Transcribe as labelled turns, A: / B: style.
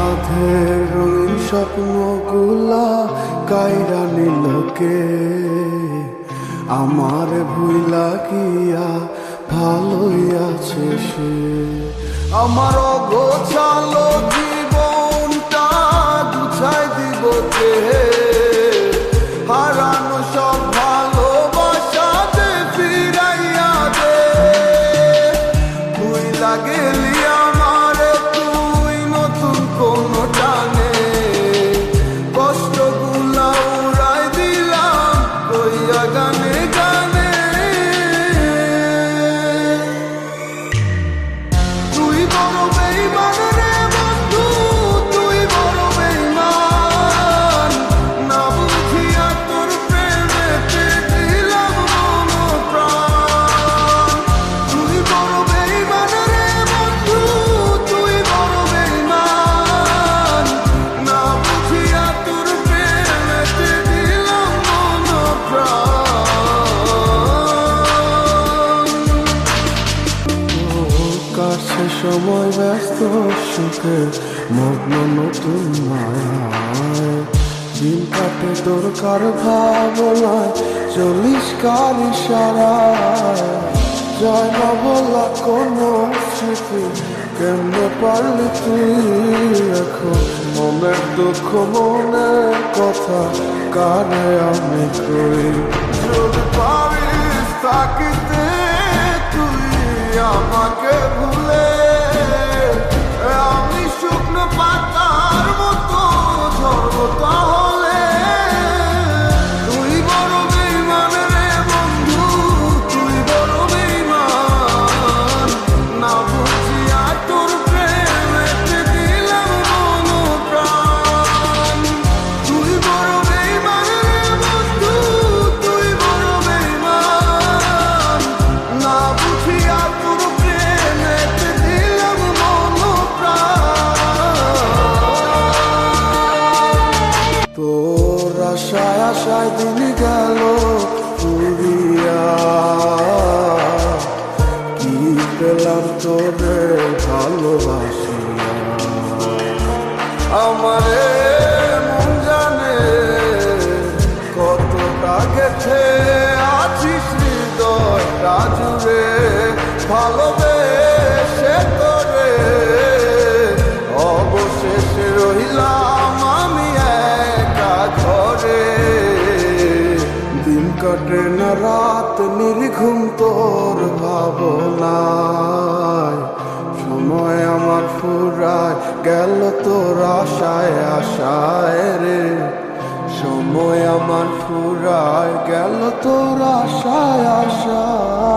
A: সাধের রঙিন স্বপ্নগুলা কাইরা নিলকে আমার ভুইলা গিয়া ভালোই আছে সে। আমার অগোছালো জীবনটা গুছাই দিব কে, হারানো সব ভালোবাসা দে ফিরাইয়া দে। ভুইলা গেলি আমারে তুই নতুন কোনো টানে, কষ্টগুলা উড়াই দিলাম কইয়া গানে গানে। তুই বড় বেইমান রে বন্ধু, তুই বড় বেইমান, না বুঝিয়া তোর প্রেমেতে দিলাম মন প্রাণ। তুই বড় বেইমান রে বন্ধু, তুই বড় বেইমান, না বুঝিয়া তোর প্রেমেতে দিলাম মন প্রাণ। কাছে সময় ব্যস্ত সুখে মগ্ন নতুন মায়ায়, দিন কাটে তোর কার ভাবনায়, চলিস কার ইশারায়। যায় না বলা কোনো স্মৃতি, কেমনে পারলি তুই এখন মনের দুঃখ মনের কথা কানে আমি কই। যদি পারিস থাকিতে তুই আমাকে ভুলে, আমি শুকনো পাতার মতো ঝরবো তাহলে। তুই বড় বেইমান রে বন্ধু, তুই বড় বেইমান, না বুঝিয়া তোর প্রেমেতে দিলাম মন প্রাণ। তুই বড় বেইমান রে বন্ধু, তুই বড় বেইমান, না বুঝিয়া তোর প্রেমেতে দিলাম মন প্রাণ। তোর আশায় আশায় দিন গেল পুরিয়া, কি পেলাম তোরে ভালোবাসিয়া। আমারে মন জানে কতটা গেছে আছিস হৃদয়টা জুড়ে, ভালোবেসে তোরে অবশেষে রইলাম আমি একা ঘরে। দিন কাটে না রাত নির্ঘুম তোর ভাবনায়, সময় আমার ফুরায় গেল তোর আশায় আশায় রে। সময় আমার ফুরায় গেল তোর আশায় আশায়।